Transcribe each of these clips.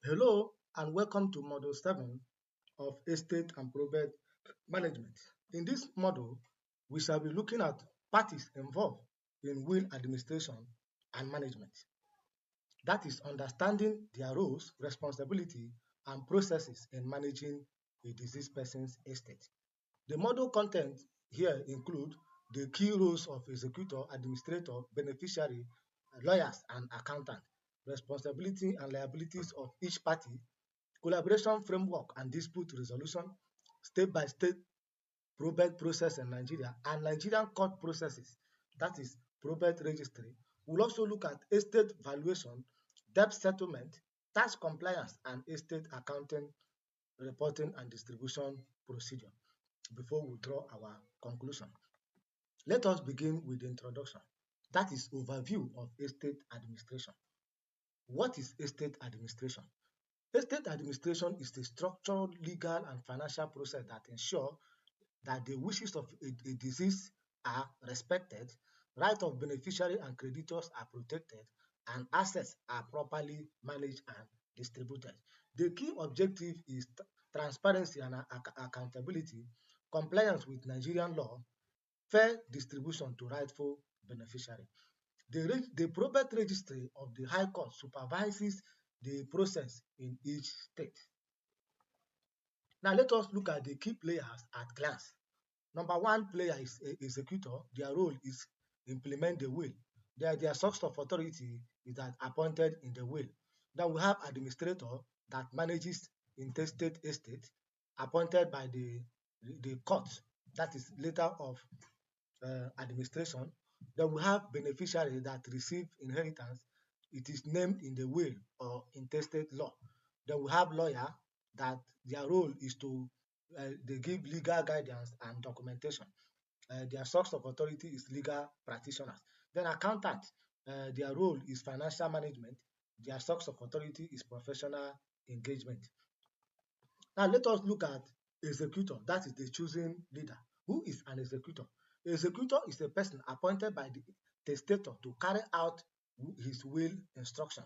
Hello and welcome to Module 7 of Estate and Probate Management. In this module, we shall be looking at parties involved in will administration and management. That is understanding their roles, responsibility, and processes in managing a deceased person's estate. The module content here include the key roles of executor, administrator, beneficiary, lawyers, and accountant, responsibility and liabilities of each party, collaboration framework and dispute resolution, state-by-state probate process in Nigeria, and Nigerian court processes, that is probate registry. We'll also look at estate valuation, debt settlement, tax compliance, and estate accounting, reporting, and distribution procedure before we draw our conclusion. Let us begin with the introduction. That is overview of estate administration. What is estate administration? Estate administration is the structured, legal, and financial process that ensure that the wishes of a deceased are respected, rights of beneficiary and creditors are protected, and assets are properly managed and distributed. The key objective is transparency and accountability, compliance with Nigerian law, fair distribution to rightful beneficiary. The probate registry of the High Court supervises the process in each state. Now let us look at the key players at glance. Number one player is executor. Their role is implement the will. Their source of authority is that appointed in the will. Then we have administrator that manages intestate estate, appointed by the court. That is letter of administration. Then we have beneficiary that receive inheritance. It is named in the will or intestate law. Then we have lawyer that their role is to they give legal guidance and documentation. Their source of authority is legal practitioners. Then accountant, their role is financial management. Their source of authority is professional engagement. Now let us look at executor, that is the choosing leader. Who is an executor? Executor is a person appointed by the testator to carry out his will instruction.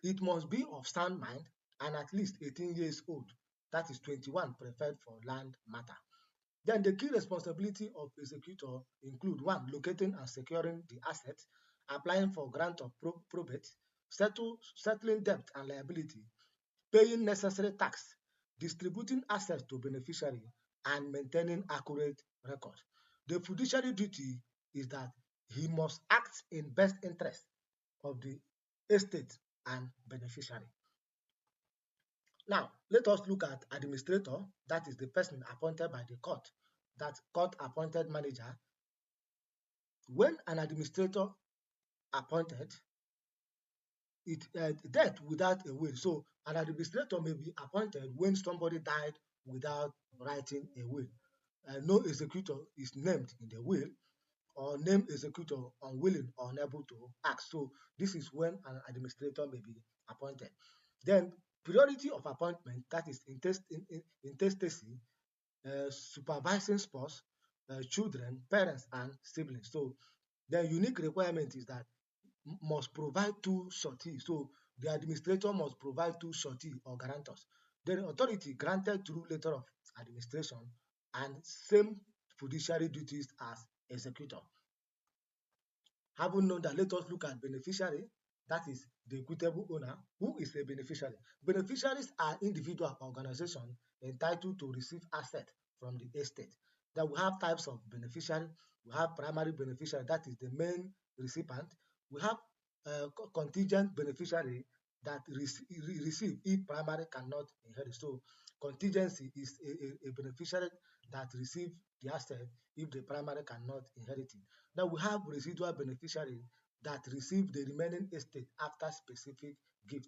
It must be of sound mind and at least 18 years old, that is 21 preferred for land matter. Then the key responsibility of executor include one, locating and securing the assets, applying for grant of probate, settling debt and liability, paying necessary tax, distributing assets to beneficiary, and maintaining accurate record. The fiduciary duty is that he must act in best interest of the estate and beneficiary. Now, let us look at administrator, that is the person appointed by the court, that court appointed manager. When an administrator appointed, death without a will. So an administrator may be appointed when somebody died without writing a will. No executor is named in the will, or named executor unwilling or unable to act. So this is when an administrator may be appointed. Then priority of appointment, that is intestacy, supervising spouse, children, parents, and siblings. So the unique requirement is that must provide two sureties. So the administrator must provide two surety or guarantors. Then authority granted through letter of administration and same fiduciary duties as executor. Having known that, let us look at beneficiary, that is the equitable owner. Who is a beneficiary? Beneficiaries are individual organizations entitled to receive assets from the estate. Then we have types of beneficiary. We have primary beneficiary, that is the main recipient. We have contingent beneficiary that receive if primary cannot inherit. So contingency is a beneficiary that receive the asset if the primary cannot inherit it. Then we have residual beneficiary that receive the remaining estate after specific gift.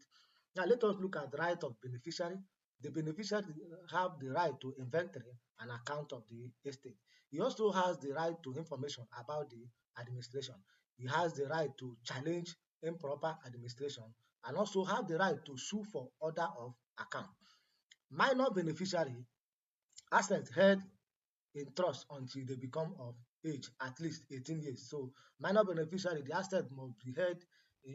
Now let us look at the right of beneficiary. The beneficiary have the right to inventory and account of the estate. He also has the right to information about the administration. He has the right to challenge improper administration and also have the right to sue for order of account. Minor beneficiary assets held in trust until they become of age, at least 18 years. So minor beneficiary, the asset must be held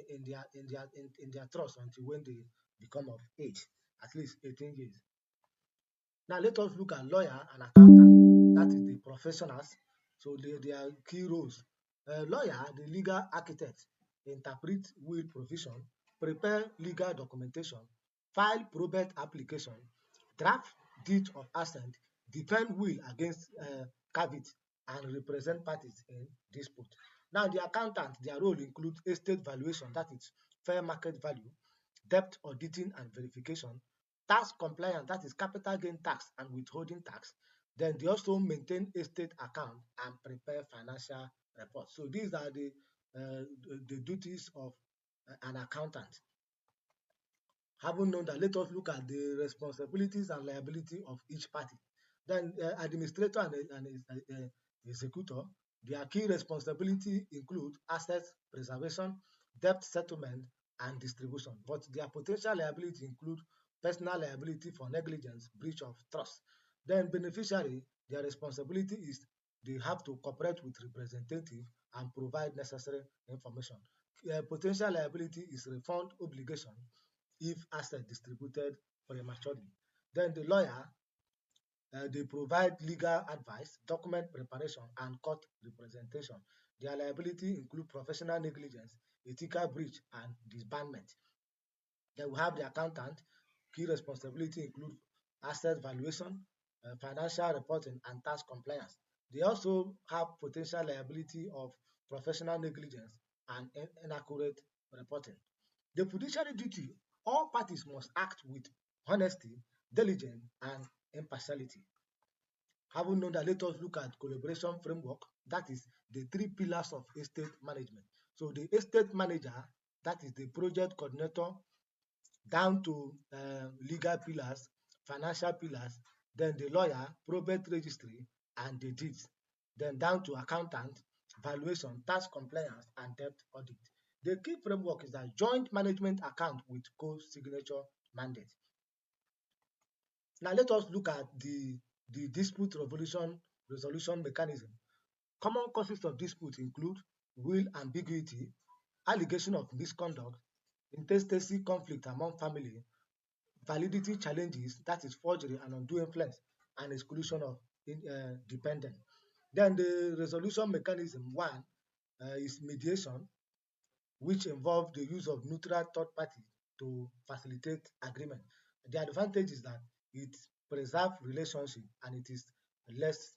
in their trust until when they become of age, at least 18 years. Now let us look at lawyer and accountant, that is the professionals. So their key roles. Lawyer, the legal architect, interpret will provision, prepare legal documentation, file probate application, draft deed of assent, defend will against caveat, and represent parties in dispute. Now the accountant, their role includes estate valuation, that is fair market value, debt auditing and verification, tax compliance, that is capital gain tax and withholding tax. Then they also maintain estate account and prepare financial reports. So these are the duties of an accountant. Having known that, let us look at the responsibilities and liability of each party. Then administrator and executor, their key responsibility include asset preservation, debt settlement, and distribution. But their potential liability include personal liability for negligence, breach of trust. Then beneficiary, their responsibility is they have to cooperate with representative and provide necessary information. Potential liability is refund obligation if asset distributed prematurely. Then the lawyer, they provide legal advice, document preparation, and court representation. Their liability include professional negligence, ethical breach, and disbandment. Then we have the accountant. Key responsibility include asset valuation, financial reporting, and tax compliance. They also have potential liability of professional negligence and inaccurate reporting. The fiduciary duty, all parties must act with honesty, diligence, and impartiality. Having known that, let us look at collaboration framework, that is the three pillars of estate management. So the estate manager, that is the project coordinator, down to legal pillars, financial pillars, then the lawyer, probate registry, and the deeds, then down to accountant, valuation, tax compliance, and debt audit. The key framework is that joint management account with co-signature mandate. Now let us look at the dispute resolution mechanism. Common causes of dispute include will ambiguity, allegation of misconduct, intestacy conflict among family, validity challenges, that is forgery and undue influence, and exclusion of dependent. Then the resolution mechanism one is mediation, which involve the use of neutral third party to facilitate agreement. The advantage is that it preserves relationship and it is less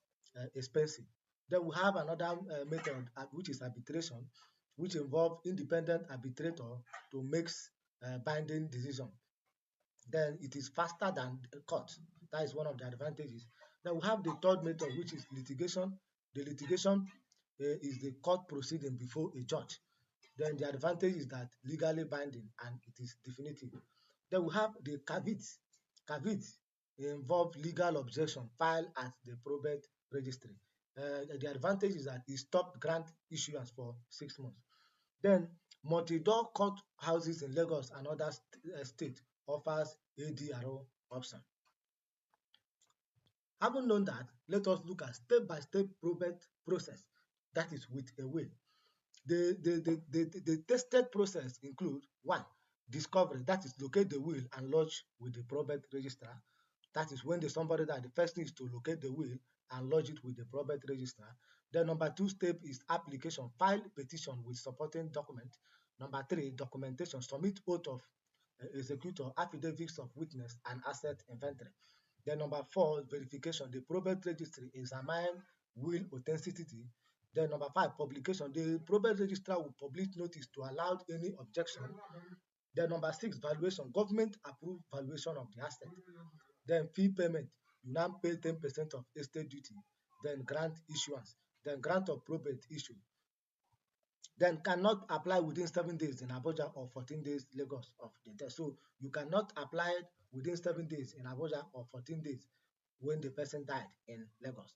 expensive. Then we have another method which is arbitration, which involve independent arbitrator to make binding decision. Then it is faster than court. That is one of the advantages. Then we have the third method, which is litigation. The litigation is the court proceeding before a judge. Then the advantage is that legally binding and it is definitive. Then we have the caveat. Caveat involve legal objection filed at the probate registry. The advantage is that it stopped grant issuance for 6 months. Then multi-door court houses in Lagos and other states offers ADRO option. Having known that, let us look at step-by-step probate process, that is with a will. The tested process include one, discovery, that is locate the will and lodge with the probate registrar. That is when there's somebody that the first thing is to locate the will and lodge it with the probate registrar. Then number two step is application, file petition with supporting document. Number three, documentation, submit oath of executor, affidavits of witness, and asset inventory. Then number four, verification, the probate registry examine will authenticity. Then number five, publication, the probate registrar will publish notice to allow any objection. Then number six, valuation, government approved valuation of the asset. Then fee payment, you now pay 10% of estate duty. Then grant issuance, then grant of probate issue. Then cannot apply within 7 days in Abuja or 14 days Lagos of the death. So you cannot apply it within 7 days in Abuja or 14 days when the person died in Lagos.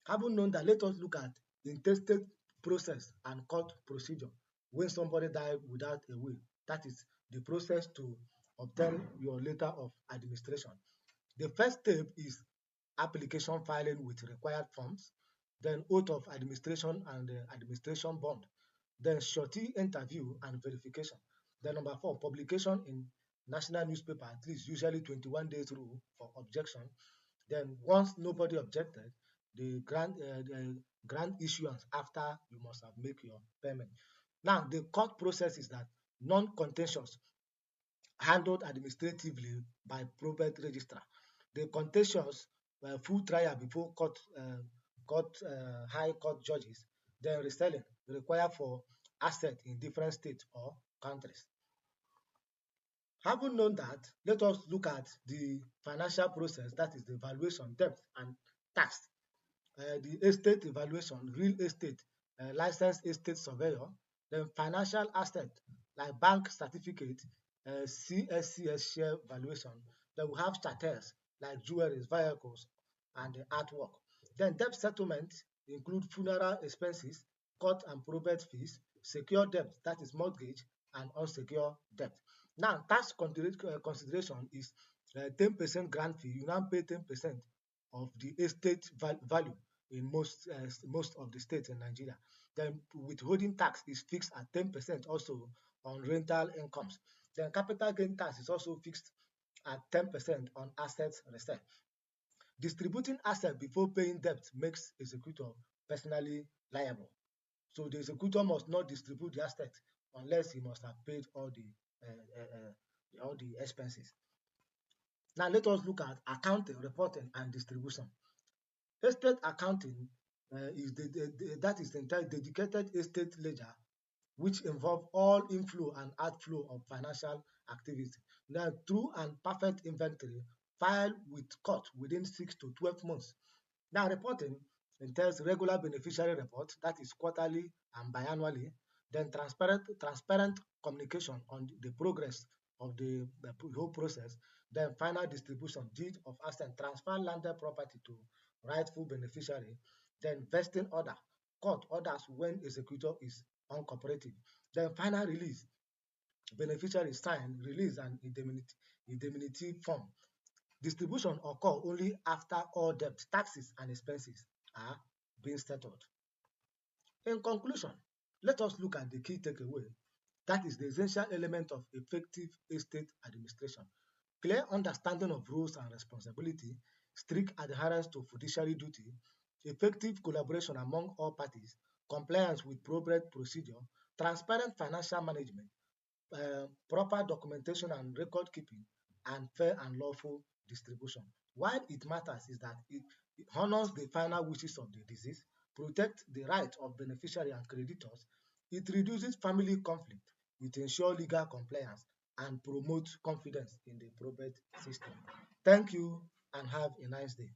Having known that, let us look at intestate process and court procedure when somebody died without a will. That is the process to obtain your letter of administration. The first step is application filing with required forms, then oath of administration and administration bond, then surety interview and verification. Then number 4, publication in national newspaper, at least usually 21 days rule for objection. Then once nobody objected, the grant issuance after you must have make your payment. Now the court process is that non-contentious, handled administratively by probate registrar. The contentious, full trial before high court judges. Then reselling required for asset in different states or countries. Having known that, let us look at the financial process, that is the valuation, debt, and tax. The estate evaluation, real estate, licensed estate surveyor, then financial asset like bank certificate, CSCS share valuation. Then we have charters like jewelry, vehicles, and the artwork. Then debt settlement include funeral expenses, court and probate fees, secure debt, that is mortgage, and unsecured debt. Now, tax consideration is 10% grant fee. You now pay 10% of the estate value in most of the states in Nigeria. Then withholding tax is fixed at 10% also on rental incomes. Then capital gain tax is also fixed at 10% on assets resale. Distributing assets before paying debt makes executor personally liable. So the executor must not distribute the assets unless he must have paid all the expenses. Now let us look at accounting, reporting, and distribution. Estate accounting that is the entire dedicated estate ledger which involve all inflow and outflow of financial activity. Now, true and perfect inventory filed with court within 6 to 12 months. Now, reporting entails regular beneficiary report, that is quarterly and biannually, then transparent communication on the progress of the whole process, then final distribution, deed of asset, transfer landed property to rightful beneficiary, then vesting order, court orders when executor is uncooperative, then final release, beneficiary sign, release and indemnity form. Distribution occur only after all debt, taxes, and expenses are being settled. In conclusion, let us look at the key takeaway. That is the essential element of effective estate administration. Clear understanding of roles and responsibility, strict adherence to fiduciary duty, effective collaboration among all parties, compliance with probate procedure, transparent financial management, proper documentation and record keeping, and fair and lawful distribution. Why it matters is that it honors the final wishes of the deceased, protects the rights of beneficiary and creditors, it reduces family conflict, it ensures legal compliance, and promotes confidence in the probate system. Thank you and have a nice day.